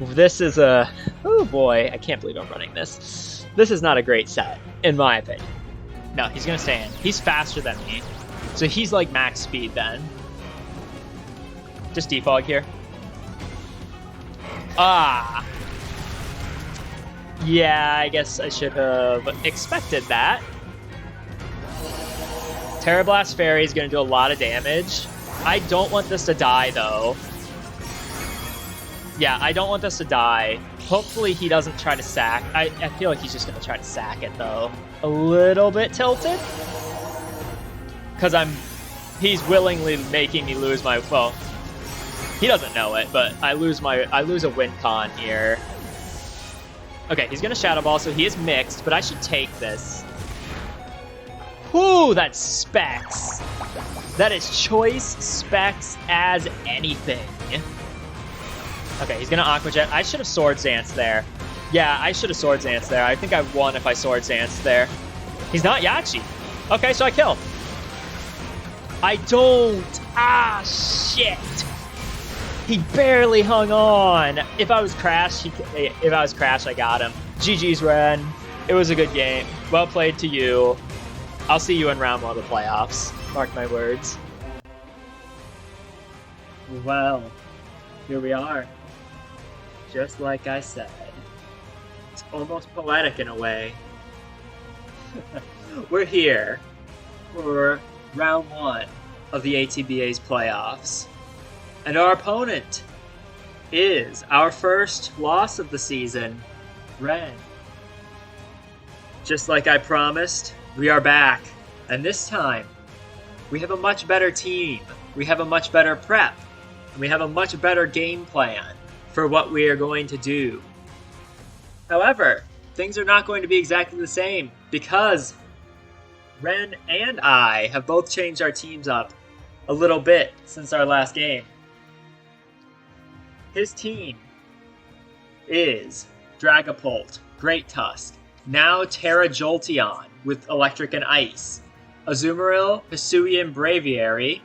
This is a... Oh boy, I can't believe I'm running this. This is not a great set, in my opinion. No, he's going to stay in. He's faster than me. So he's like max speed then. Just defog here. Ah. Yeah, I guess I should have expected that. Terra Blast Fairy is going to do a lot of damage. I don't want this to die, though. Yeah, I don't want this to die. Hopefully he doesn't try to sack. I feel like he's just going to try to sack it, though. A little bit tilted. Because he's willingly making me lose my... Well, he doesn't know it, but I lose a win con here. Okay, he's going to Shadow Ball, so he is mixed, but I should take this. Whoo, that's specs. That is choice specs as anything. Okay, he's going to Aqua Jet. I should have Swords Dance there. Yeah, I should have Swords Dance there. I think I won if I Swords Dance there. He's not Yachi. Okay, so I kill. I don't. Ah, shit. He barely hung on. If I was Crash, I got him. GG's, Ren. It was a good game. Well played to you. I'll see you in round 1 of the playoffs. Mark my words. Well, here we are. Just like I said. It's almost poetic in a way. We're here for round 1 of the ATBA's playoffs. And our opponent is our first loss of the season, wRenn. Just like I promised, we are back. And this time, we have a much better team. We have a much better prep. And we have a much better game plan for what we are going to do. However, things are not going to be exactly the same because wRenn and I have both changed our teams up a little bit since our last game. His team is Dragapult, Great Tusk, now Terra Jolteon with Electric and Ice, Azumarill, Hisuian Braviary,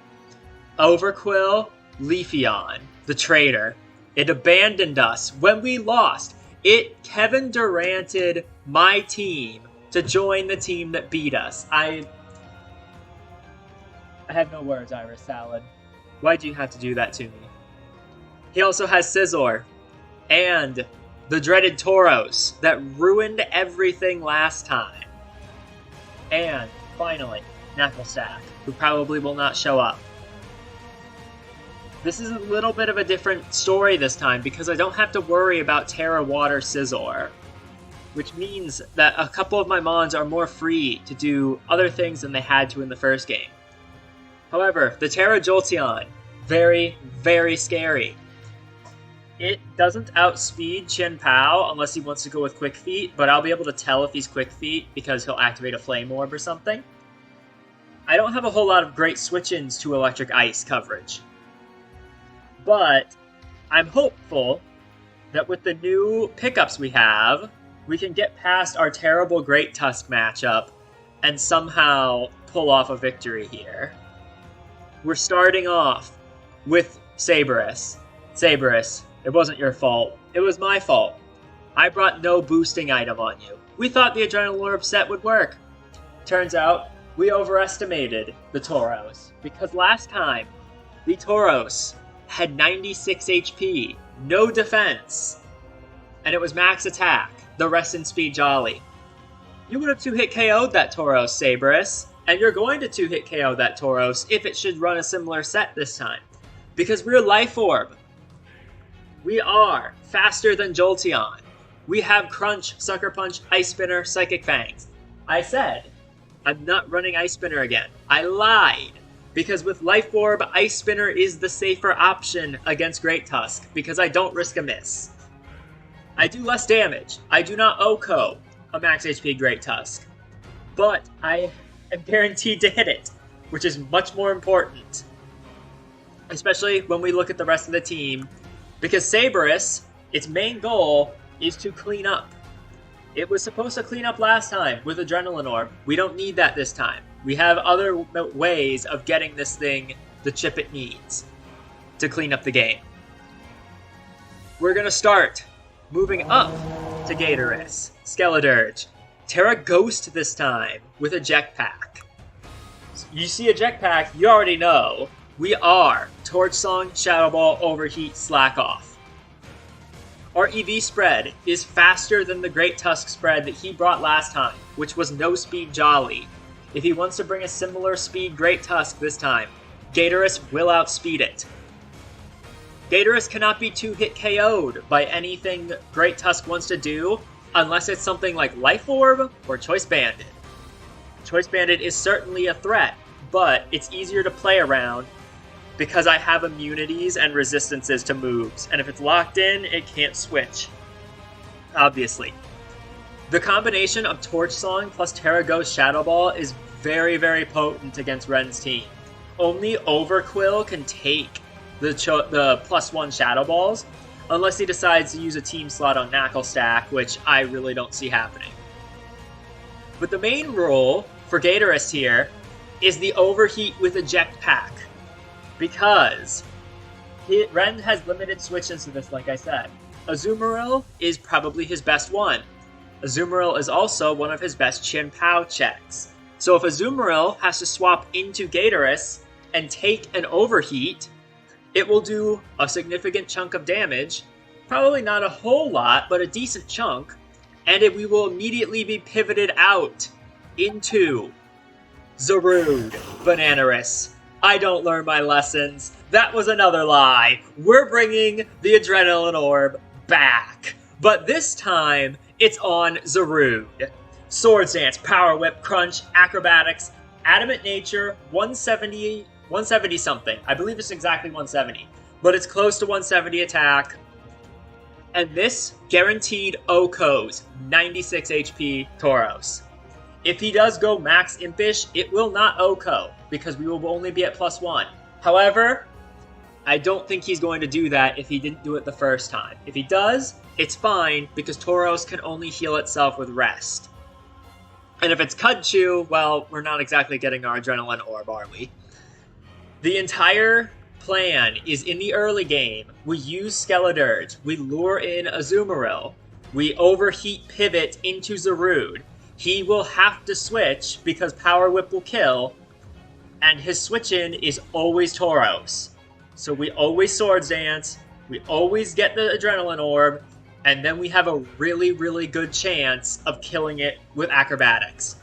Overquill, Leafeon, the traitor. It abandoned us when we lost. It Kevin Duranted my team to join the team that beat us. I have no words, Iris Salad. Why do you have to do that to me? He also has Scizor and the dreaded Tauros that ruined everything last time. And finally, Knucklestack, who probably will not show up. This is a little bit of a different story this time because I don't have to worry about Terra Water Scizor, which means that a couple of my Mons are more free to do other things than they had to in the first game. However, the Terra Jolteon, very, very scary. It doesn't outspeed Chen Pao unless he wants to go with Quick Feet, but I'll be able to tell if he's Quick Feet because he'll activate a Flame Orb or something. I don't have a whole lot of great switch-ins to Electric Ice coverage. But I'm hopeful that with the new pickups we have, we can get past our terrible Great Tusk matchup and somehow pull off a victory here. We're starting off with Saberus. Saberus, it wasn't your fault. It was my fault. I brought no boosting item on you. We thought the Adrenaline Orb set would work. Turns out, we overestimated the Tauros. Because last time, the Tauros had 96 HP, no defense, and it was max attack, the rest in speed jolly. You would have 2-hit KO'd that Tauros, Saberus, and you're going to 2-hit KO that Tauros if it should run a similar set this time. Because we're Life Orb. We are faster than Jolteon. We have Crunch, Sucker Punch, Ice Spinner, Psychic Fangs. I said, I'm not running Ice Spinner again. I lied. Because with Life Orb, Ice Spinner is the safer option against Great Tusk, because I don't risk a miss. I do less damage. I do not OHKO a max HP Great Tusk. But I am guaranteed to hit it, which is much more important. Especially when we look at the rest of the team. Because Saberus, its main goal is to clean up. It was supposed to clean up last time with Adrenaline Orb. We don't need that this time. We have other ways of getting this thing the chip it needs to clean up the game. we're going to start moving up to Gatorus, Skeledirge. Terra Ghost this time with a Jetpack. You see a Jetpack, you already know. We are Torch Song, Shadow Ball, Overheat, Slack Off. Our EV spread is faster than the Great Tusk spread that he brought last time, which was no speed Jolly. If he wants to bring a similar speed Great Tusk this time, Gatorus will outspeed it. Gatorus cannot be 2-hit KO'd by anything Great Tusk wants to do, unless it's something like Life Orb or Choice Banded. Choice Banded is certainly a threat, but it's easier to play around because I have immunities and resistances to moves, and if it's locked in, it can't switch. Obviously. The combination of Torch Song plus Terra Ghost Shadow Ball is very, very potent against Wrenn's team. Only Overquill can take the +1 Shadow Balls, unless he decides to use a team slot on Knuckle Stack, which I really don't see happening. But the main role for Gatorus here is the Overheat with a Jetpack, because Wrenn has limited switches to this, like I said. Azumarill is probably his best one. Azumarill is also one of his best Chien-Pao checks. So if Azumarill has to swap into Gatorus and take an Overheat, it will do a significant chunk of damage, probably not a whole lot, but a decent chunk, and we will immediately be pivoted out into Zarude, Bananaris. I don't learn my lessons. That was another lie. We're bringing the Adrenaline Orb back, but this time it's on Zarude. Swords Dance, Power Whip, Crunch, Acrobatics, Adamant Nature, 170 something. I believe it's exactly 170, but it's close to 170 attack. And this guaranteed OHKOs 96 HP Tauros. If he does go max Impish, it will not OHKO, because we will only be at +1. However, I don't think he's going to do that if he didn't do it the first time. If he does, it's fine, because Tauros can only heal itself with Rest. And if it's Cudchew, well, we're not exactly getting our Adrenaline Orb, are we? The entire plan is in the early game, we use Skeledirge, we lure in Azumarill, we Overheat pivot into Zarude. He will have to switch because Power Whip will kill, and his switch-in is always Tauros. So we always Swords Dance, we always get the Adrenaline Orb, and then we have a really, really good chance of killing it with Acrobatics.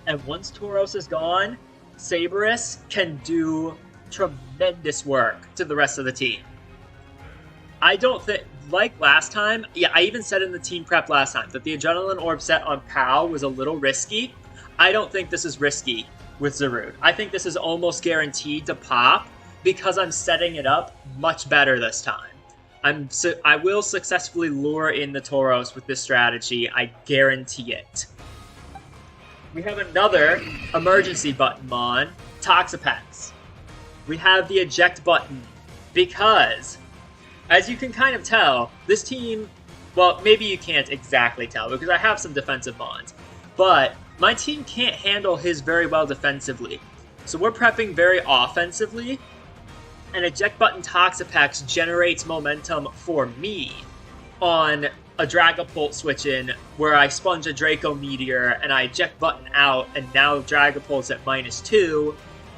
And once Tauros is gone, Saberus can do tremendous work to the rest of the team. I don't think, like last time, I even said in the team prep last time that the Adrenaline Orb set on Pow was a little risky. I don't think this is risky with Zarude. I think this is almost guaranteed to pop because I'm setting it up much better this time. I will successfully lure in the Tauros with this strategy, I guarantee it. We have another emergency button on, Toxapex. We have the eject button, because, as you can kind of tell, this team, well, maybe you can't exactly tell, because I have some defensive mons, but my team can't handle his very well defensively. So we're prepping very offensively, and eject button Toxapex generates momentum for me on a Dragapult switch-in where I sponge a Draco Meteor and I eject button out, and now Dragapult's at -2,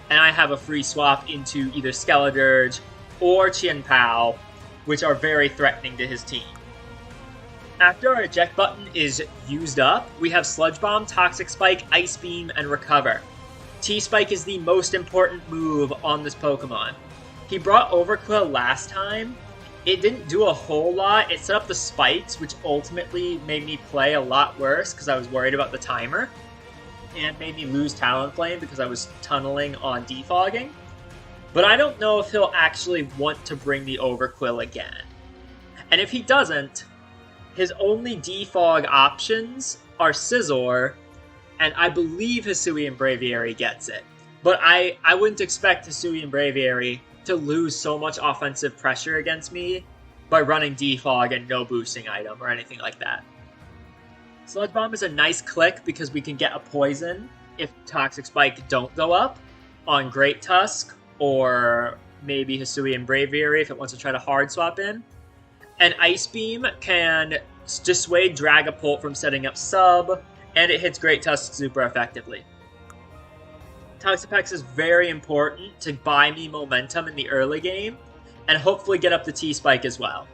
and I have a free swap into either Skeledirge or Chien-Pao, which are very threatening to his team. After our eject button is used up, we have Sludge Bomb, Toxic Spike, Ice Beam, and Recover. T-Spike is the most important move on this Pokemon. He brought Overquill last time. It didn't do a whole lot. It set up the spikes, which ultimately made me play a lot worse because I was worried about the timer, and made me lose Talonflame because I was tunneling on defogging. But I don't know if he'll actually want to bring the Overquill again. And if he doesn't, his only defog options are Scizor, and I believe Hisuian Braviary gets it. But I wouldn't expect Hisuian Braviary to lose so much offensive pressure against me by running defog and no boosting item or anything like that. Sludge Bomb is a nice click because we can get a poison if Toxic Spike don't go up on Great Tusk, or maybe Hisuian Braviary if it wants to try to hard swap in. And Ice Beam can dissuade Dragapult from setting up sub, and it hits Great Tusk super effectively. Toxapex is very important to buy me momentum in the early game, and hopefully get up the T-Spike as well.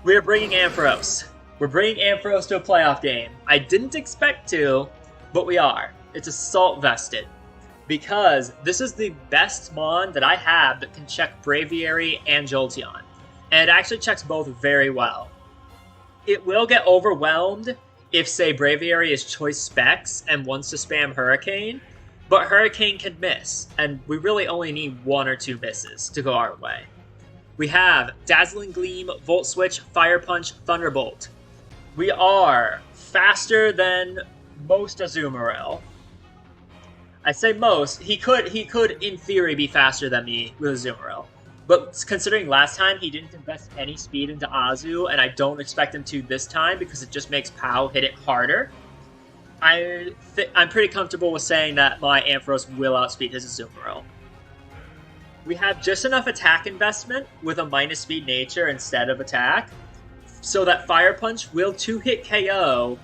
We're bringing Ampharos. We're bringing Ampharos to a playoff game. I didn't expect to, but we are. It's Assault Vested. Because this is the best Mon that I have that can check Braviary and Jolteon. And it actually checks both very well. It will get overwhelmed if, say, Braviary is choice specs and wants to spam Hurricane, but Hurricane can miss, and we really only need 1 or 2 misses to go our way. We have Dazzling Gleam, Volt Switch, Fire Punch, Thunderbolt. We are faster than most Azumarill. I say most. He could, in theory, be faster than me with Azumarill. But considering last time he didn't invest any speed into Azu, and I don't expect him to this time because it just makes POW hit it harder, I'm pretty comfortable with saying that my Ampharos will outspeed his Azumarill. We have just enough attack investment with a minus speed nature instead of attack, so that Fire Punch will 2-hit KO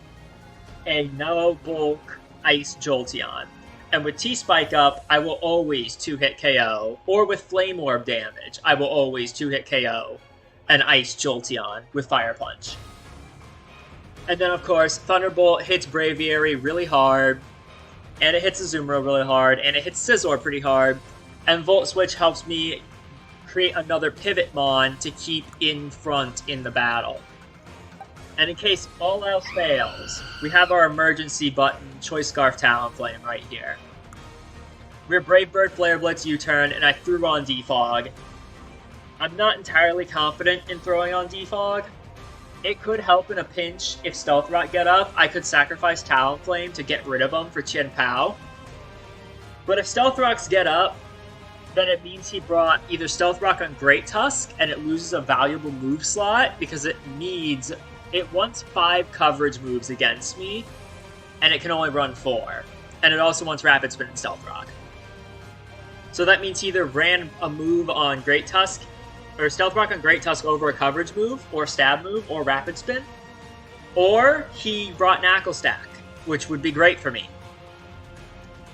a no bulk Ice Jolteon. And with T-Spike up, I will always 2-hit KO, or with Flame Orb damage, I will always 2-hit KO an Ice Jolteon with Fire Punch. And then, of course, Thunderbolt hits Braviary really hard, and it hits Azumarill really hard, and it hits Scizor pretty hard, and Volt Switch helps me create another Pivot Mon to keep in front in the battle. And in case all else fails, we have our emergency button, Choice Scarf Talonflame right here. We're Brave Bird, Flare Blitz, U-turn, and I threw on Defog. I'm not entirely confident in throwing on Defog. It could help in a pinch if Stealth Rock get up. I could sacrifice Talonflame to get rid of him for Chien Pao. But if Stealth Rocks get up, then it means he brought either Stealth Rock on Great Tusk, and it loses a valuable move slot because it wants 5 coverage moves against me, and it can only run 4. And it also wants Rapid Spin and Stealth Rock. So that means he either ran a move on Great Tusk, or Stealth Rock on Great Tusk over a coverage move, or stab move, or Rapid Spin, or he brought Knuckle Stack, which would be great for me.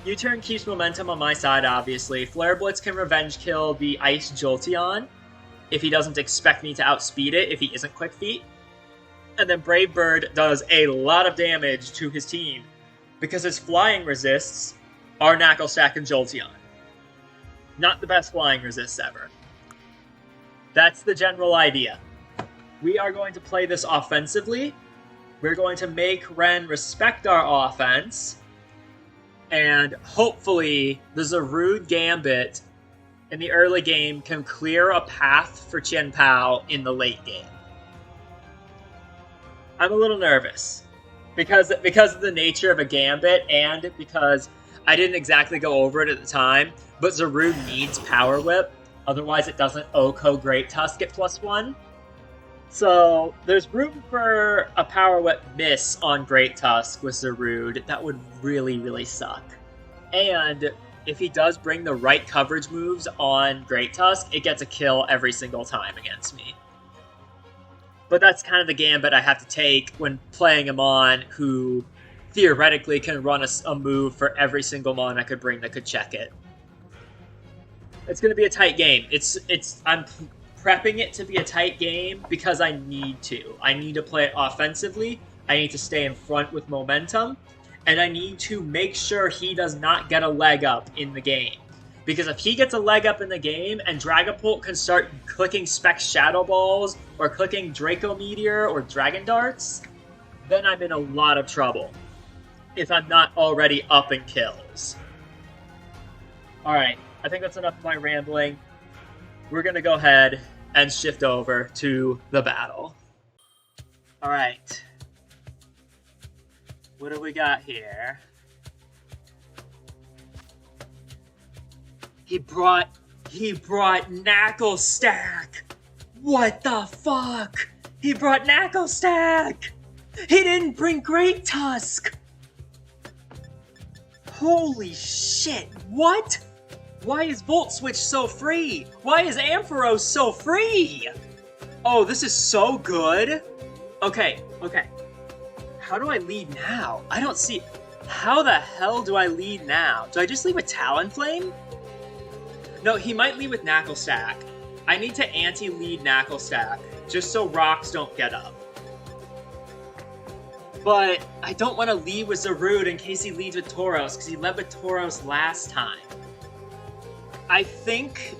U-turn keeps momentum on my side, obviously. Flare Blitz can revenge kill the Ice Jolteon if he doesn't expect me to outspeed it, if he isn't Quick Feet. And then Brave Bird does a lot of damage to his team because his flying resists are Knuckle Stack and Jolteon. Not the best flying resists ever. That's the general idea. We are going to play this offensively. We're going to make Wrenn respect our offense. And hopefully the Zarude Gambit in the early game can clear a path for Chien Pao in the late game. I'm a little nervous because of the nature of a Gambit and because I didn't exactly go over it at the time, but Zarude needs Power Whip, otherwise it doesn't OHKO Great Tusk at +1. So there's room for a Power Whip miss on Great Tusk with Zarude. That would really, really suck. And if he does bring the right coverage moves on Great Tusk, it gets a kill every single time against me. But that's kind of the gambit I have to take when playing a Mon who theoretically can run a move for every single Mon I could bring that could check it. It's going to be a tight game. I'm prepping it to be a tight game because I need to. I need to play it offensively. I need to stay in front with momentum. And I need to make sure he does not get a leg up in the game. Because if he gets a leg up in the game and Dragapult can start clicking Specs Shadow Balls or clicking Draco Meteor or Dragon Darts, then I'm in a lot of trouble if I'm not already up in kills. Alright, I think that's enough of my rambling. We're going to go ahead and shift over to the battle. Alright. What do we got here? He brought Knuckle Stack! What the fuck? He brought Knuckle Stack! He didn't bring Great Tusk! Holy shit, what? Why is Volt Switch so free? Why is Ampharos so free? Oh, this is so good. Okay. How do I lead now? I don't see... How the hell do I lead now? Do I just lead with Talonflame? No, he might lead with Knuckle Stack. I need to anti-lead Knuckle Stack, just so rocks don't get up. But I don't want to lead with Zarude in case he leads with Tauros, because he led with Tauros last time. I think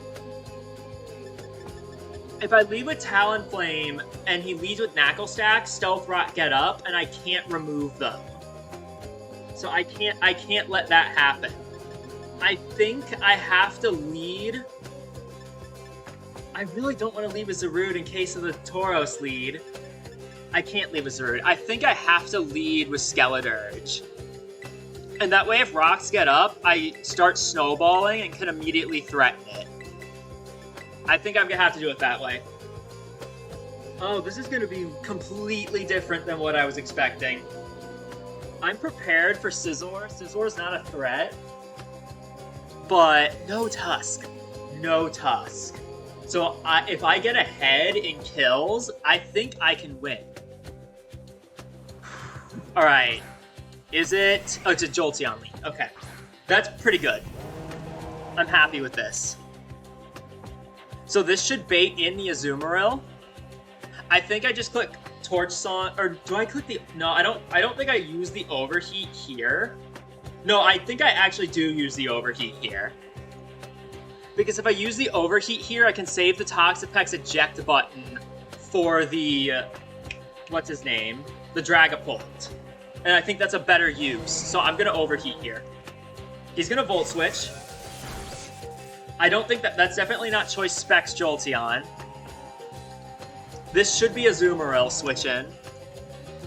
if I lead with Talonflame and he leads with Knuckle Stack, Stealth Rock get up, and I can't remove them. So I can't let that happen. I think I have to lead. I really don't want to lead with Zarude in case of the Tauros lead. I can't lead with Zarude. I think I have to lead with Skeledirge. And that way if rocks get up, I start snowballing and can immediately threaten it. I think I'm going to have to do it that way. Oh, this is going to be completely different than what I was expecting. I'm prepared for Scizor. Scizzor's not a threat. But no Tusk. No Tusk. So if I get ahead in kills, I think I can win. Alright. Is it... Oh, it's a Jolteon lead. Okay. That's pretty good. I'm happy with this. So this should bait in the Azumarill. I think I just click Torch Song... Or do I click the... No, I don't think I use the Overheat here. No, I think I actually do use the Overheat here. Because if I use the Overheat here, I can save the Toxapex eject button for the... what's his name? The Dragapult. And I think that's a better use. So I'm going to Overheat here. He's going to Volt Switch. I don't think that's definitely not Choice Specs Jolteon. This should be a Azumarill switch in.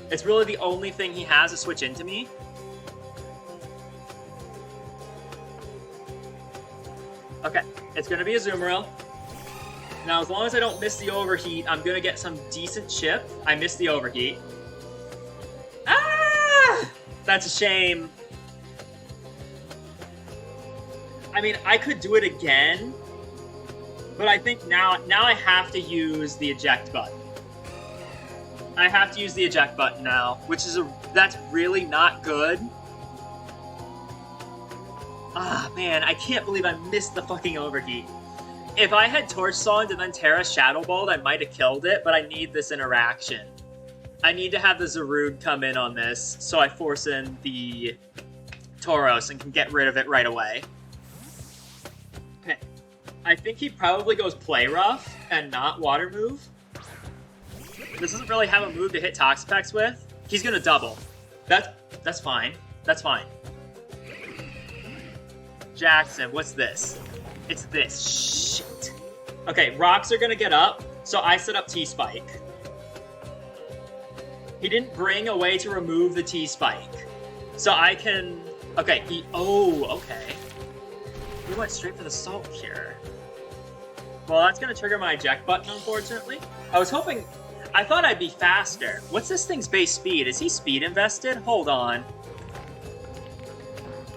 It's really the only thing he has to switch into me. Okay, it's going to be a Azumarill. Now, as long as I don't miss the Overheat, I'm going to get some decent chip. I missed the Overheat. Ah! That's a shame. I mean, I could do it again, but I think now I have to use the eject button. I have to use the eject button now, which is that's really not good. Ah, man, I can't believe I missed the fucking Overheat. If I had Torch Songed and then Terra Shadow Balled, I might have killed it, but I need this interaction. I need to have the Zarude come in on this, so I force in the Tauros and can get rid of it right away. Okay. I think he probably goes Play Rough and not Water Move. This doesn't really have a move to hit Toxapex with. He's gonna double. That's fine. That's fine. Jackson, what's this? It's this. Shit. Okay, rocks are gonna get up, so I set up T-Spike. He didn't bring a way to remove the T-Spike. So I can... Okay, Oh, okay. He went straight for the Salt Cure. Well, that's gonna trigger my eject button, unfortunately. I was hoping... I thought I'd be faster. What's this thing's base speed? Is he speed invested? Hold on.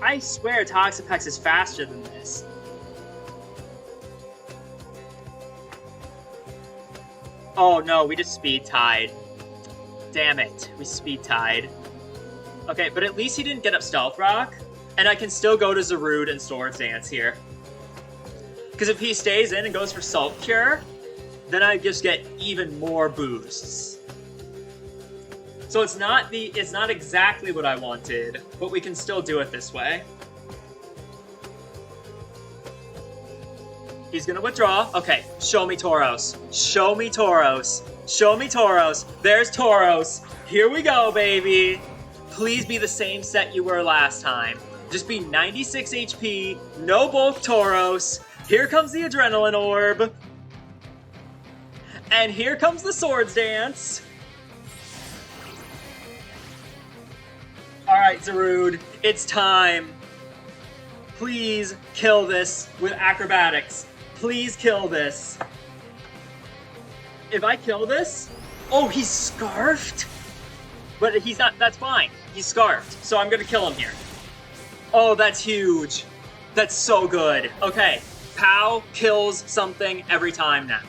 I swear Toxapex is faster than this. Oh no, we just speed tied. Damn it, we speed tied. Okay, but at least he didn't get up Stealth Rock, and I can still go to Zarude and Swords Dance here. Because if he stays in and goes for Salt Cure, then I just get even more boosts. So it's not exactly what I wanted, but we can still do it this way. He's gonna withdraw. Okay, show me Tauros. Show me Tauros. Show me Tauros. There's Tauros. Here we go, baby. Please be the same set you were last time. Just be 96 HP, no bulk Tauros. Here comes the Adrenaline Orb. And here comes the Swords Dance. Alright, Zarude, it's time. Please kill this with acrobatics. Please kill this. If I kill this... Oh, he's Scarfed? But he's not... That's fine. He's Scarfed, so I'm gonna kill him here. Oh, that's huge. That's so good. Okay, POW kills something every time now.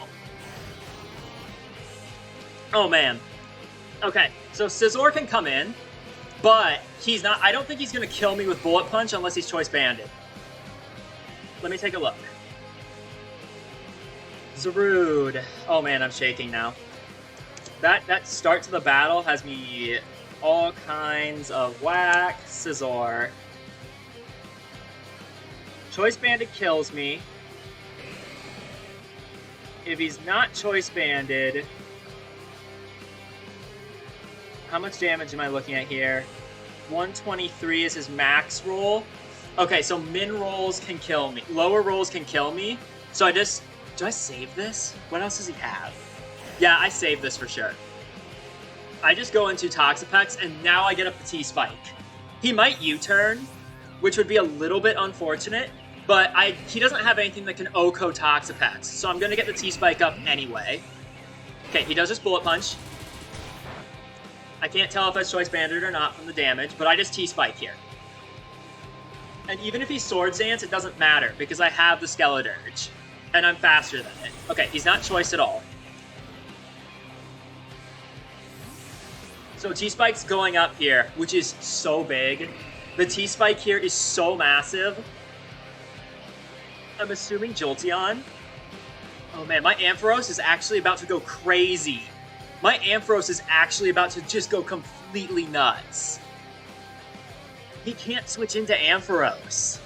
Oh, man. Okay, so Scizor can come in, but he's not... I don't think he's going to kill me with Bullet Punch unless he's Choice Banded. Let me take a look. Zarude. Oh, man, I'm shaking now. That start to the battle has me all kinds of whack. Scizor. Choice Banded kills me. If he's not Choice Banded... How much damage am I looking at here? 123 is his max roll. Okay, so min rolls can kill me. Lower rolls can kill me. So do I save this? What else does he have? Yeah, I save this for sure. I just go into Toxapex, and now I get a Petit Spike. He might U-turn, which would be a little bit unfortunate, but he doesn't have anything that can OHKO Toxapex, so I'm going to get the T-Spike up anyway. Okay, he does his Bullet Punch. I can't tell if that's Choice Banded or not from the damage, but I just T-Spike here. And even if he's Swords Dance, it doesn't matter, because I have the Skeledirge, and I'm faster than it. Okay, he's not Choice at all. So T-Spike's going up here, which is so big. The T-Spike here is so massive. I'm assuming Jolteon. Oh man, my Ampharos is actually about to go crazy. My Ampharos is actually about to just go completely nuts. He can't switch into Ampharos.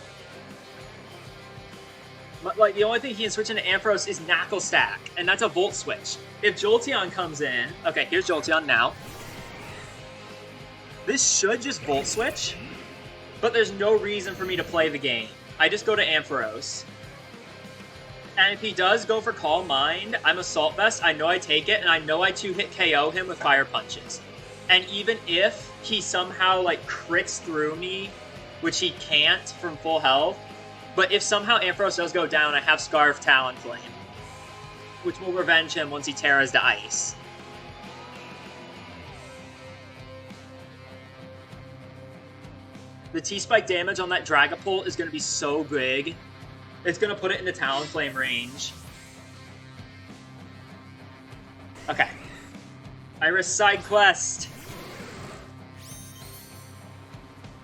Like, the only thing he can switch into Ampharos is Knuckle Stack, and that's a Volt Switch. If Jolteon comes in... Okay, here's Jolteon now. This should just Volt Switch, but there's no reason for me to play the game. I just go to Ampharos. And if he does go for Calm Mind, I'm Assault Vest, I know I take it, and I know I 2-hit KO him with Fire Punches. And even if he somehow, like, crits through me, which he can't from full health, but if somehow Ampharos does go down, I have Scarf Talonflame, which will revenge him once he tears to ice. The T-Spike damage on that Dragapult is going to be so big. It's going to put it into Talonflame range. Okay. Iris side quest.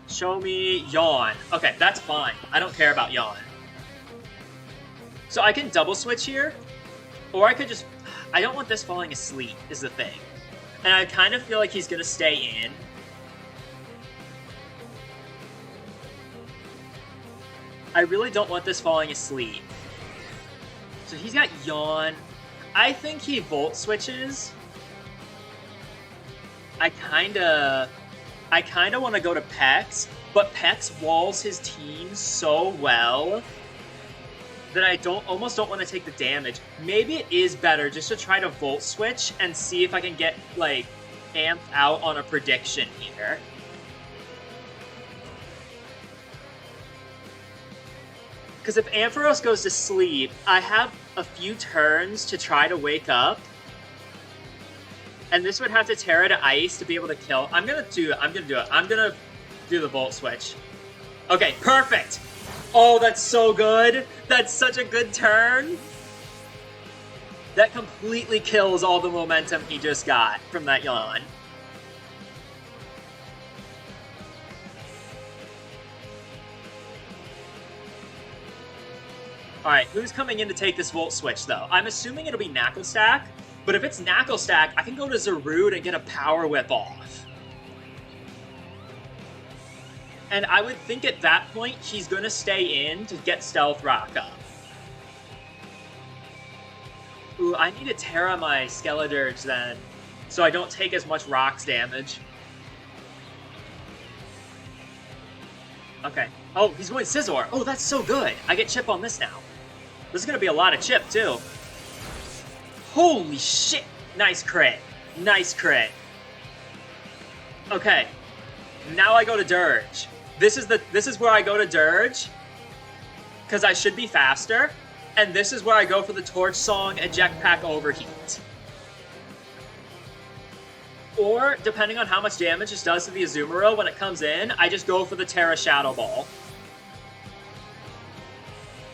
Show me Yawn. Okay, that's fine. I don't care about Yawn. So I can double switch here, or I could just... I don't want this falling asleep, is the thing. And I kind of feel like he's going to stay in. I really don't want this falling asleep. So he's got Yawn. I think he Volt Switches. I kinda want to go to Pex, but Pex walls his team so well that I almost don't want to take the damage. Maybe it is better just to try to Volt Switch and see if I can get, like, amped out on a prediction here. Because if Ampharos goes to sleep, I have a few turns to try to wake up. And this would have to Terra to Ice to be able to kill. I'm gonna do it. I'm gonna do the Volt Switch. Okay, perfect! Oh, that's so good! That's such a good turn! That completely kills all the momentum he just got from that Yawn. Alright, who's coming in to take this Volt Switch, though? I'm assuming it'll be Knuckle Stack, but if it's Knuckle Stack, I can go to Zarude and get a Power Whip off. And I would think at that point, he's going to stay in to get Stealth Rock up. Ooh, I need to Terra my Skeledirge then, so I don't take as much Rocks damage. Okay. Oh, he's going Scizor. Oh, that's so good. I get chip on this now. This is going to be a lot of chip, too. Holy shit! Nice crit. Nice crit. Okay. Now I go to Dirge. This is where I go to Dirge, because I should be faster. And this is where I go for the Torch Song Eject Pack Overheat. Or, depending on how much damage this does to the Azumarill when it comes in, I just go for the Terra Shadow Ball.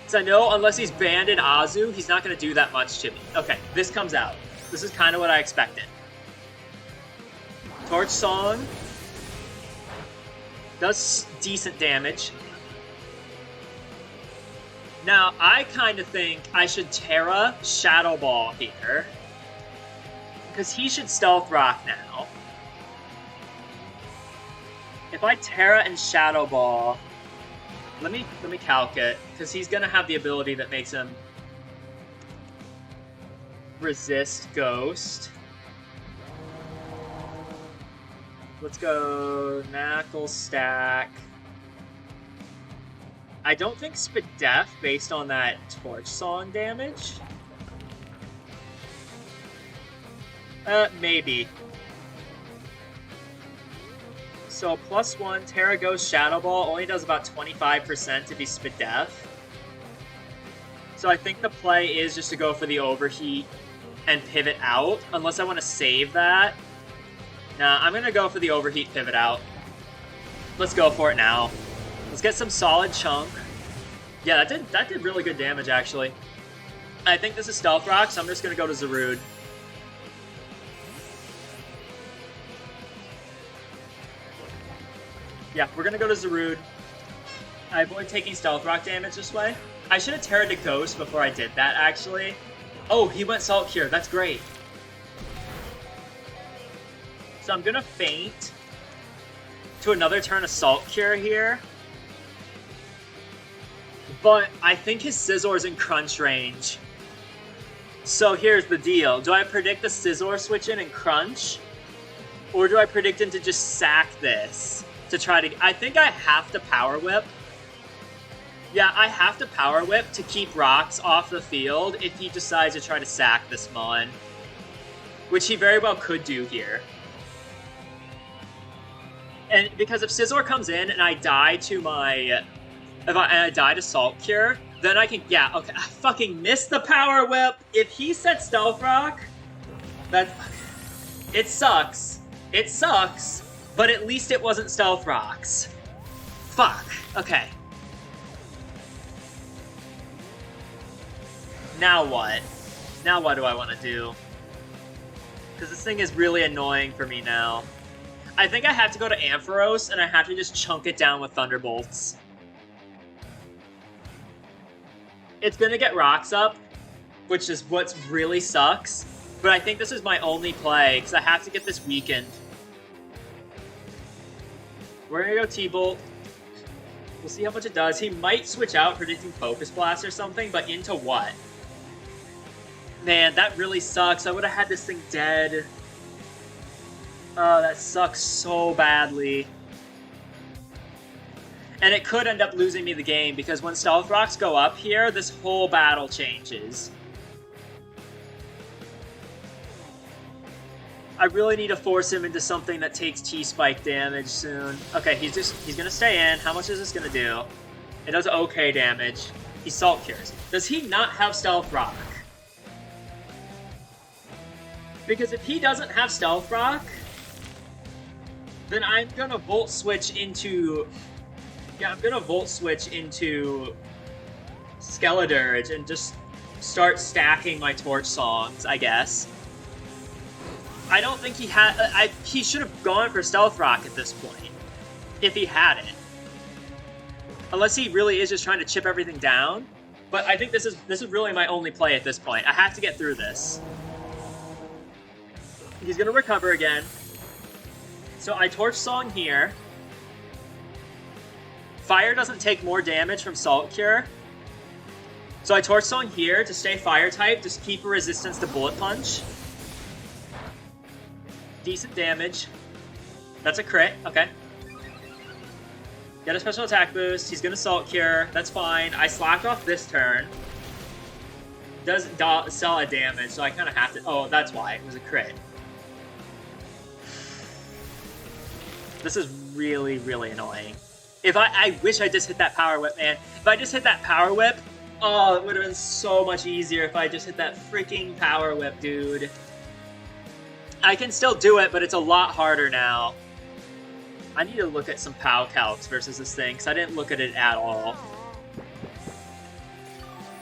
Because I know, unless he's Banded Azu, he's not going to do that much to me. Okay, this comes out. This is kind of what I expected. Torch Song does decent damage. Now, I kind of think I should Terra Shadow Ball here, because he should Stealth Rock now. If I Terra and Shadow Ball, let me calc it, because he's gonna have the ability that makes him resist Ghost. Let's go Knuckle Stack. I don't think Spadef based on that Torch Song damage. Maybe. So +1, Terra Ghost Shadow Ball only does about 25% if he's Spadef. So I think the play is just to go for the Overheat and pivot out, unless I want to save that. Nah, I'm going to go for the Overheat pivot out. Let's go for it now. Let's get some solid chunk. Yeah, that did really good damage, actually. I think this is Stealth Rock, so I'm just going to go to Zarude. Yeah, we're going to go to Zarude. I avoid taking Stealth Rock damage this way. I should have Terra to Ghost before I did that, actually. Oh, he went Salt Cure. That's great. So I'm going to Feint to another turn of Salt Cure here. But I think his Scizor's in crunch range. So here's the deal. Do I predict the Scizor switch in and crunch? Or do I predict him to just sack this? To try to... I think I have to Power Whip. Yeah, I have to Power Whip to keep rocks off the field if he decides to try to sack this Mon. Which he very well could do here. And because if Scizor comes in and I die to my... and I die to Salt Cure, then I can... Yeah, okay. I fucking missed the Power Whip! If he sets Stealth Rock, that's... It sucks. It sucks. But at least it wasn't Stealth Rocks. Fuck. Okay. Now what? Now what do I want to do? Because this thing is really annoying for me now. I think I have to go to Ampharos, and I have to just chunk it down with Thunderbolts. It's going to get rocks up, which is what really sucks. But I think this is my only play, because I have to get this weakened. We're going to go T-Bolt. We'll see how much it does. He might switch out predicting Focus Blast or something, but into what? Man, that really sucks. I would have had this thing dead. Oh, that sucks so badly. And it could end up losing me the game, because when Stealth Rocks go up here, this whole battle changes. I really need to force him into something that takes T-Spike damage soon. Okay, he's gonna stay in. How much is this gonna do? It does okay damage. He Salt Cures. Does he not have Stealth Rock? Because if he doesn't have Stealth Rock, then I'm gonna Volt Switch into... Yeah, I'm gonna Volt Switch into Skeledirge and just start stacking my Torch Songs, I guess. I don't think he had... he should have gone for Stealth Rock at this point, if he had it. Unless he really is just trying to chip everything down. But I think this is really my only play at this point. I have to get through this. He's gonna recover again. So I Torch Song here. Fire doesn't take more damage from Salt Cure. So I Torch Song here to stay Fire type, just keep a resistance to Bullet Punch. Decent damage. That's a crit, okay. Get a special attack boost, he's gonna Salt Cure, that's fine. I slacked off this turn. Doesn't sell a damage, so I kinda have to... Oh, that's why, it was a crit. This is really, really annoying. If I wish I just hit that Power Whip, man. If I just hit that Power Whip, oh, it would have been so much easier if I just hit that freaking Power Whip, dude. I can still do it, but it's a lot harder now. I need to look at some POW calcs versus this thing, because I didn't look at it at all.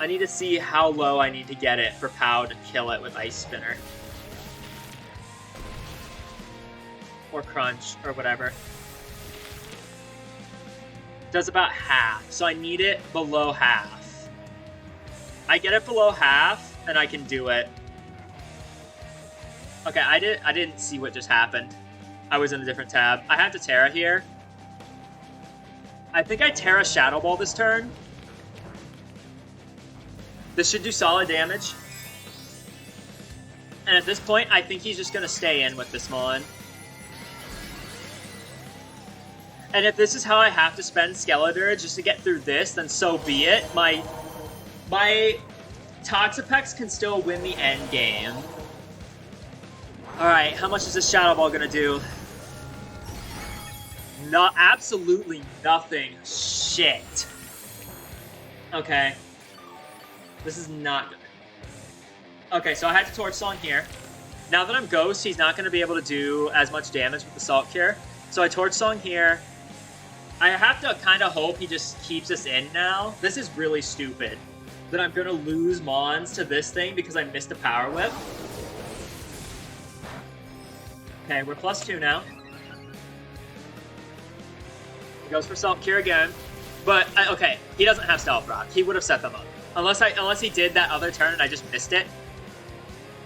I need to see how low I need to get it for POW to kill it with Ice Spinner. or crunch or whatever. Does about half, so I need it below half. I get it below half, and I can do it. Okay, I didn't see what just happened. I was in a different tab. I have to Terra here. I think I Terra Shadow Ball this turn. This should do solid damage. And at this point, I think he's just going to stay in with this Mon. And if this is how I have to spend Skeletor just to get through this, then so be it. My Toxapex can still win the end game. Alright, how much is this Shadow Ball gonna do? Not absolutely nothing. Shit. Okay. This is not good. Okay, so I had to Torch Song here. Now that I'm Ghost, he's not gonna be able to do as much damage with the Salt Cure. So I Torch Song here. I have to kind of hope he just keeps us in now. This is really stupid. That I'm going to lose Mons to this thing because I missed a Power Whip. Okay, we're +2 now. He goes for Salt Cure again. But, okay, he doesn't have Stealth Rock. He would have set them up. Unless he did that other turn and I just missed it.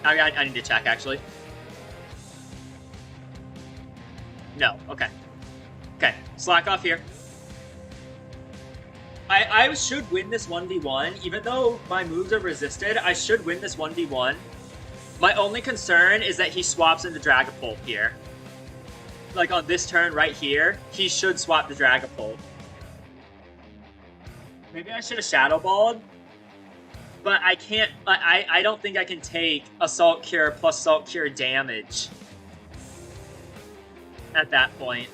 I need to check, actually. No, okay. Okay, slack off here. I should win this 1v1. Even though my moves are resisted, I should win this 1v1. My only concern is that he swaps into Dragapult here. Like on this turn right here, he should swap to Dragapult. Maybe I should have Shadow Balled. But I can't, I don't think I can take a Salt Cure plus Salt Cure damage at that point.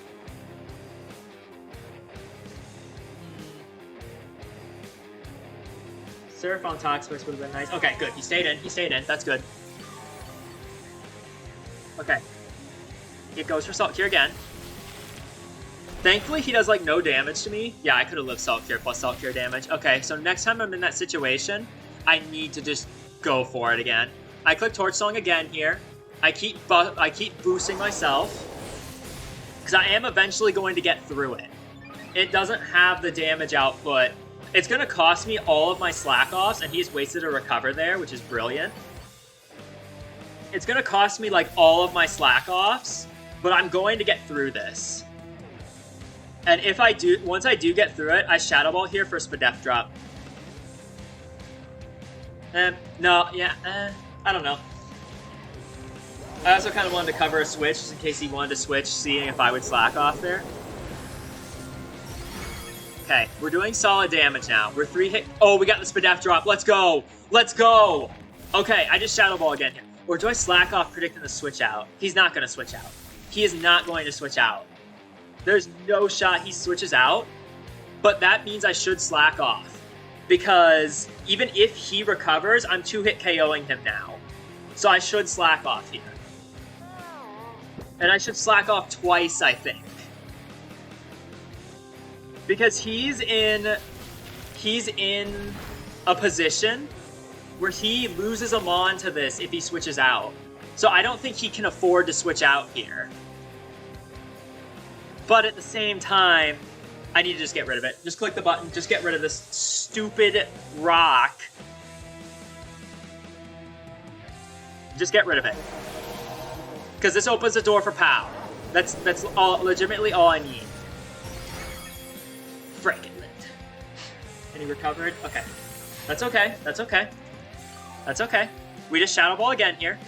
Surf on Toxapex would have been nice. Okay, good. He stayed in. He stayed in. That's good. Okay. It goes for Salt Cure again. Thankfully, he does, like, no damage to me. Yeah, I could have lived Salt Cure plus Salt Cure damage. Okay, so next time I'm in that situation, I need to just go for it again. I click Torch Song again here. I keep boosting myself. Because I am eventually going to get through it. It doesn't have the damage output. It's going to cost me all of my slack-offs, and he's wasted a recover there, which is brilliant. It's going to cost me, like, all of my slack-offs, but I'm going to get through this. And if I do, once I do get through it, I Shadow Ball here for a Spadef drop. No, yeah, I don't know. I also kind of wanted to cover a switch, just in case he wanted to switch, seeing if I would slack off there. Okay, we're doing solid damage now. We're 3 hit. Oh, we got the Spadef drop. Let's go. Let's go. Okay, I just Shadow Ball again here. Or do I slack off predicting the switch out? He's not going to switch out. He is not going to switch out. There's no shot he switches out. But that means I should slack off. Because even if he recovers, I'm 2-hit KOing him now. So I should slack off here. And I should slack off twice, I think. Because he's in a position where he loses a Mon to this if he switches out. So I don't think he can afford to switch out here. But at the same time, I need to just get rid of it. Just click the button. Just get rid of this stupid rock. Just get rid of it. Because this opens the door for POW. That's all, legitimately all I need. Frickin' lived. And he recovered? Okay. That's okay. That's okay. That's okay. We just Shadow Ball again here.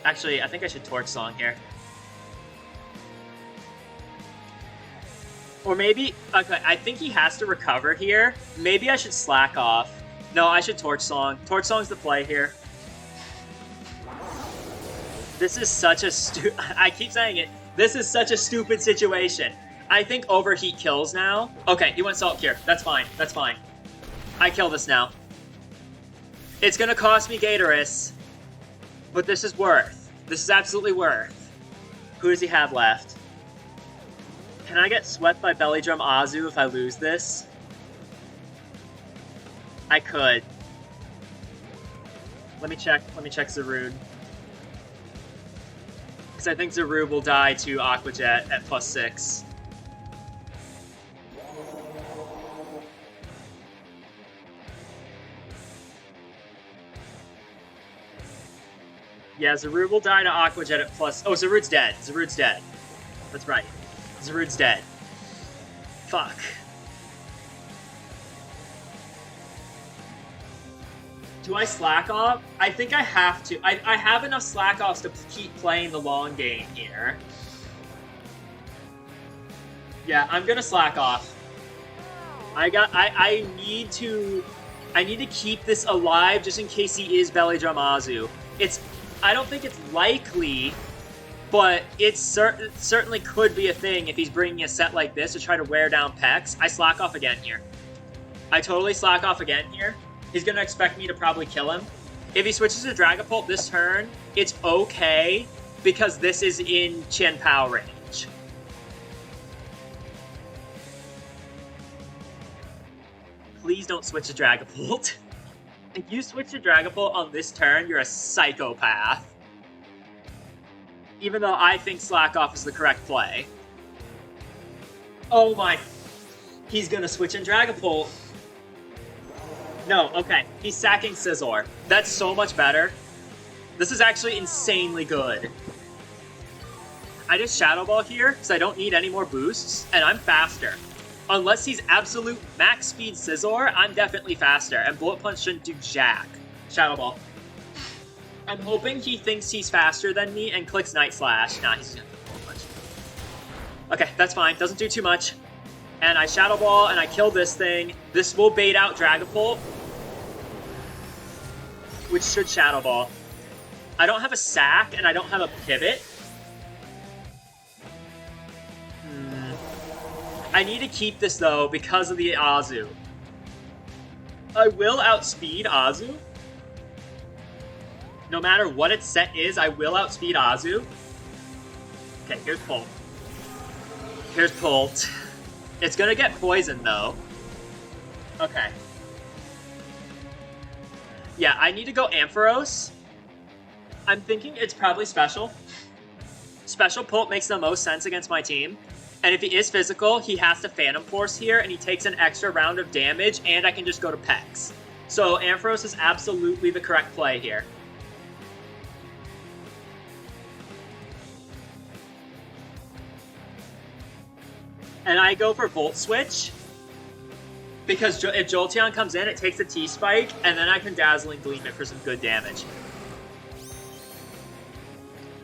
Actually, I think I should Torch Song here. Or maybe, okay, I think he has to recover here. Maybe I should slack off. No, I should Torch Song. Torch Song's the play here. This is such a I keep saying it. This is such a stupid situation. I think Overheat kills now. Okay, he went Salt Cure. That's fine. That's fine. I kill this now. It's going to cost me Gatorus, but this is worth. This is absolutely worth. Who does he have left? Can I get swept by Belly Drum Azu if I lose this? I could. Let me check Zarude. Because Because I think Zaru will die to Aqua Jet at +6. Yeah, Zaru will die to Aqua Jet at +... Oh, Zaru's dead. Zaru's dead. That's right. Zaru's dead. Fuck. Do I slack off? I think I have to. I have enough slack offs to keep playing the long game here. Yeah, I'm gonna slack off. I need to keep this alive just in case he is Belly Drum Azu. I don't think it's likely, but it certainly could be a thing if he's bringing a set like this to try to wear down Pex. I slack off again here. I totally slack off again here. He's going to expect me to probably kill him. If he switches to Dragapult this turn, it's okay, because this is in Chen Pao range. Please don't switch to Dragapult. If you switch to Dragapult on this turn, you're a psychopath. Even though I think Slack Off is the correct play. Oh my... He's gonna switch in Dragapult. No, okay. He's sacking Scizor. That's so much better. This is actually insanely good. I just Shadow Ball here, because I don't need any more boosts, and I'm faster. Unless he's absolute max speed Scizor, I'm definitely faster, and Bullet Punch shouldn't do jack. Shadow Ball. I'm hoping he thinks he's faster than me and clicks Night Slash. Nah, he's gonna Bullet Punch. Okay, that's fine. Doesn't do too much. And I Shadow Ball, and I kill this thing. This will bait out Dragapult, which should Shadow Ball. I don't have a sack, and I don't have a pivot. I need to keep this, though, because of the Azu. I will outspeed Azu. No matter what its set is, I will outspeed Azu. Okay, here's Pult. Here's Pult. It's gonna get poisoned, though. Okay. Yeah, I need to go Ampharos. I'm thinking it's probably Special. Special Pult makes the most sense against my team. And if he is physical, he has to Phantom Force here, and he takes an extra round of damage, and I can just go to Pex. So Ampharos is absolutely the correct play here. And I go for Volt Switch, because if Jolteon comes in, it takes a T-Spike, and then I can Dazzling Gleam it for some good damage.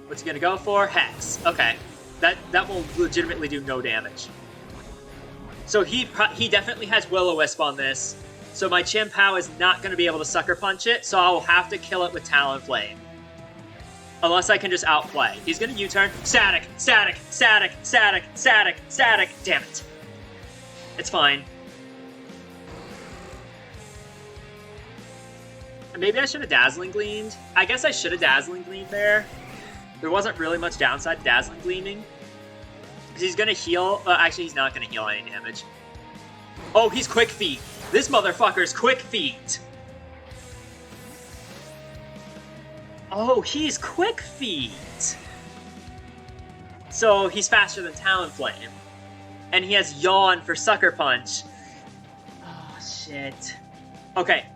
What's he gonna go for? Hex. Okay. That will legitimately do no damage. So he definitely has Will-O-Wisp on this. So my Chen Pao is not going to be able to Sucker Punch it, so I will have to kill it with Talonflame. Unless I can just outplay. He's going to U-turn. Static, static, static, static, static, static. Damn it. It's fine. Maybe I should have Dazzling Gleamed. I guess I should have Dazzling Gleamed there. There wasn't really much downside to Dazzling Gleaming. Because he's going to heal... actually, he's not going to heal any damage. Oh, he's Quick Feet. This motherfucker's Quick Feet. Oh, he's Quick Feet. So, he's faster than Talonflame. And he has Yawn for Sucker Punch. Oh, shit. Okay.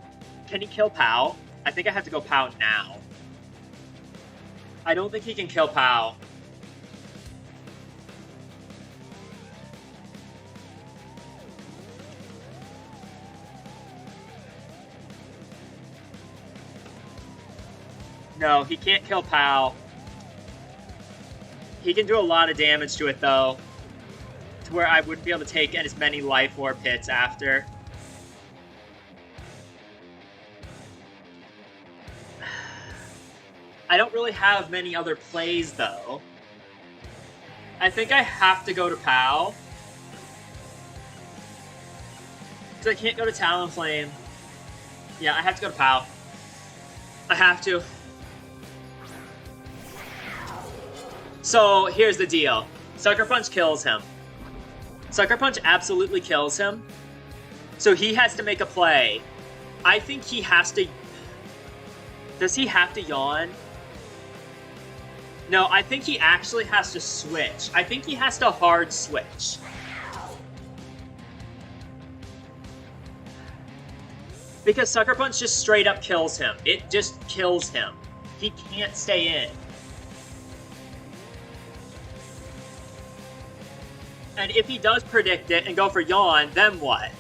Can he kill Pao? I think I have to go Pao now. I don't think he can kill Pao. No, he can't kill Pao. He can do a lot of damage to it, though. To where I wouldn't be able to take as many Life Orb hits after. I don't really have many other plays, though. I think I have to go to Pao. Because I can't go to Talonflame. Yeah, I have to go to Pao. I have to. So, here's the deal. Sucker Punch kills him. Sucker Punch absolutely kills him. So he has to make a play. I think he has to... Does he have to Yawn? No, I think he actually has to switch. I think he has to hard switch. Because Sucker Punch just straight up kills him. It just kills him. He can't stay in. And if he does predict it and go for Yawn, then what?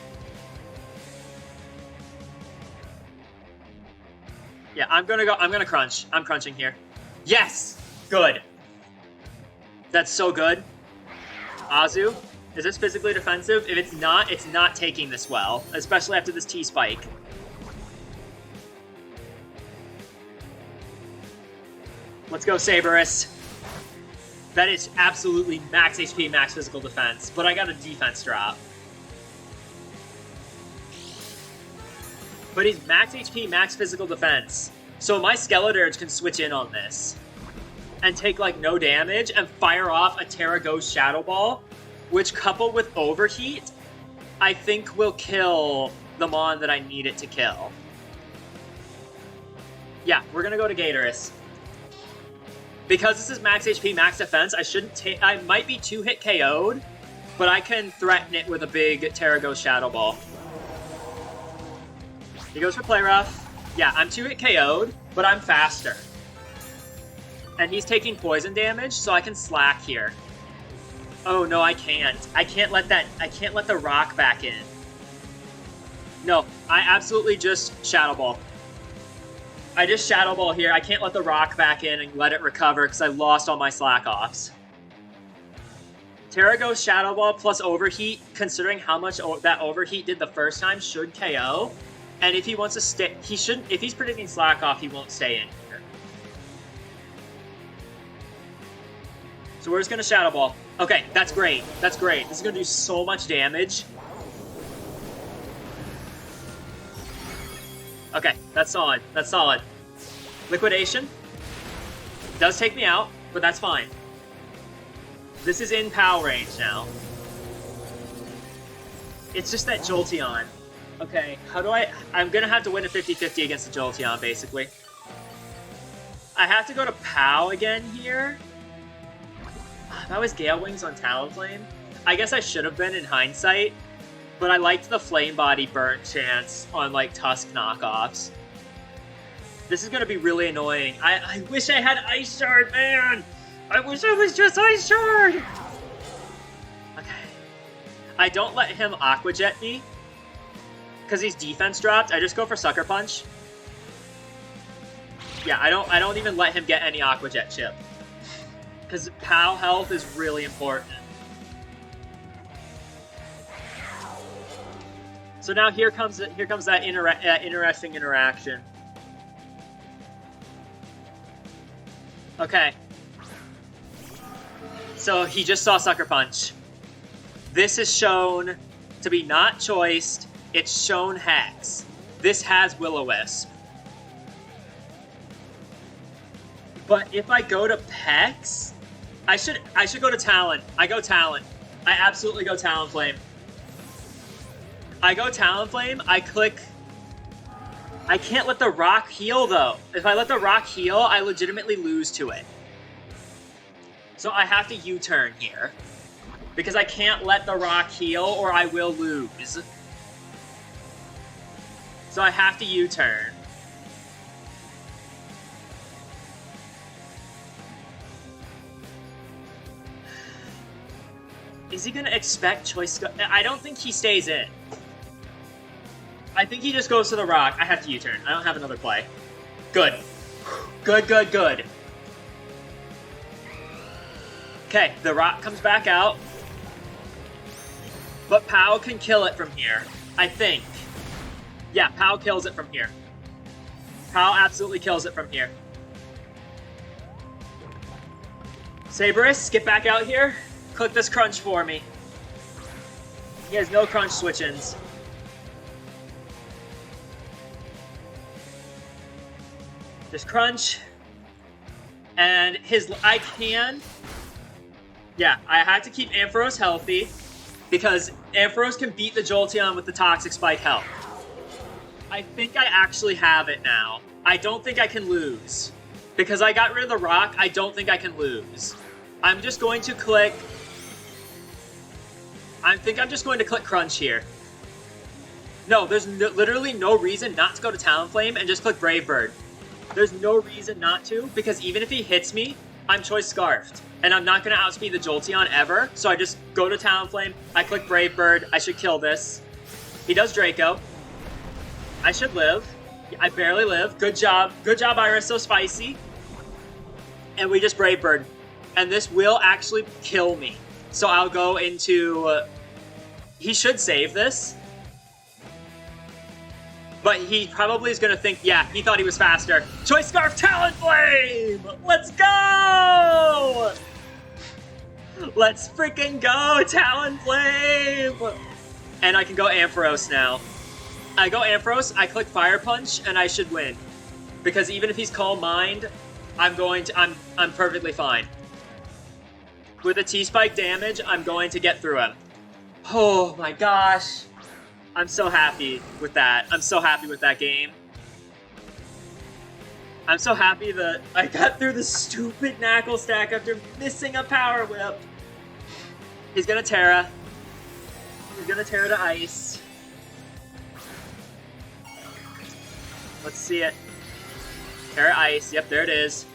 Yeah, I'm gonna crunch. I'm crunching here. Yes! Good. That's so good. Azu, is this physically defensive? If it's not taking this well, especially after this T-Spike. Let's go, Saberus. That is absolutely max HP, max physical defense, but I got a defense drop. But he's max HP, max physical defense. So my Skeledirge can switch in on this and take, like, no damage and fire off a Terra Ghost Shadow Ball, which, coupled with Overheat, I think will kill the Mon that I need it to kill. Yeah, we're gonna go to Gatorus. Because this is max HP, max defense, I might be 2-hit KO'd, but I can threaten it with a big Terra Ghost Shadow Ball. He goes for Play Rough. Yeah, I'm 2-hit KO'd, but I'm faster. And he's taking poison damage, so I can slack here. Oh no, I can't. I can't let the rock back in. No, I absolutely just Shadow Ball. I just Shadow Ball here. I can't let the rock back in and let it recover because I lost all my slack offs. Terra Ghost Shadow Ball plus Overheat, considering how much that Overheat did the first time, should KO. And if he wants to stay, he shouldn't. If he's predicting slack off, he won't stay in here. So we're just gonna Shadow Ball. Okay, that's great. That's great. This is gonna do so much damage. Okay, that's solid. That's solid. Liquidation. Does take me out, but that's fine. This is in POW range now. It's just that Jolteon. Okay, how do I'm gonna have to win a 50-50 against the Jolteon, basically. I have to go to POW again here. That was Gale Wings on Talonflame. I guess I should have been in hindsight. But I liked the Flame Body burn chance on, like, Tusk knockoffs. This is gonna be really annoying. I wish I had Ice Shard, man! I wish I was just Ice Shard! Okay. I don't let him Aqua Jet me. Because he's defense dropped. I just go for Sucker Punch. Yeah, I don't even let him get any Aqua Jet chip. Because POW health is really important. So now here comes that interesting interaction. Okay. So he just saw Sucker Punch. This is shown to be not choiced. It's shown Hex. This has Will-O-Wisp. But if I go to Pex, I should go to Talon. I go Talon. I absolutely go Talonflame. I go Talonflame, I click... I can't let the rock heal, though. If I let the rock heal, I legitimately lose to it. So I have to U-turn here. Because I can't let the rock heal, or I will lose. So I have to U-turn. Is he going to expect Choice... I don't think he stays in. I think he just goes to the rock. I have to U-turn. I don't have another play. Good. Good, good, good. Okay, the rock comes back out. But POW can kill it from here. I think. Yeah, POW kills it from here. POW absolutely kills it from here. Saberus, get back out here. Click this crunch for me. He has no crunch switch-ins. Just crunch. And I had to keep Ampharos healthy because Ampharos can beat the Jolteon with the Toxic Spike health. I think I actually have it now. I don't think I can lose. Because I got rid of the rock, I don't think I can lose. I'm just going to click... I think I'm just going to click Crunch here. No, there's literally no reason not to go to Talonflame and just click Brave Bird. There's no reason not to, because even if he hits me, I'm Choice Scarfed. And I'm not going to outspeed the Jolteon ever, so I just go to Talonflame, I click Brave Bird, I should kill this. He does Draco. I should live. I barely live. Good job. Good job, Iris. So spicy. And we just Brave Bird. And this will actually kill me. So I'll go into... he should save this. But he probably is going to think, yeah, he thought he was faster. Choice Scarf Talonflame! Let's go! Let's freaking go, Talonflame! And I can go Ampharos now. I go Ampharos, I click Fire Punch, and I should win. Because even if he's Calm Mind, I'm perfectly fine. With a T-Spike damage, I'm going to get through him. Oh my gosh. I'm so happy with that. I'm so happy with that game. I'm so happy that I got through the stupid Knackle stack after missing a Power Whip. He's gonna Terra. He's gonna Terra to Ice. Let's see it. Terra Ice. Yep, there it is.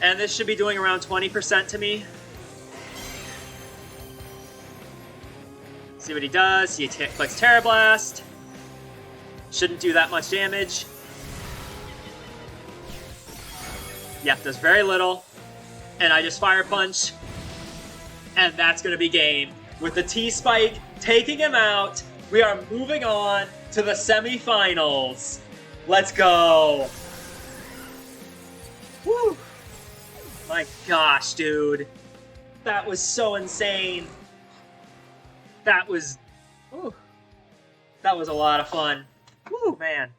And this should be doing around 20% to me. See what he does. He clicks Terra Blast. Shouldn't do that much damage. Yep, does very little. And I just Fire Punch. And that's going to be game. With the T-Spike taking him out, we are moving on to the semifinals. Let's go. Woo. My gosh, dude. That was so insane. That was a lot of fun. Woo, man.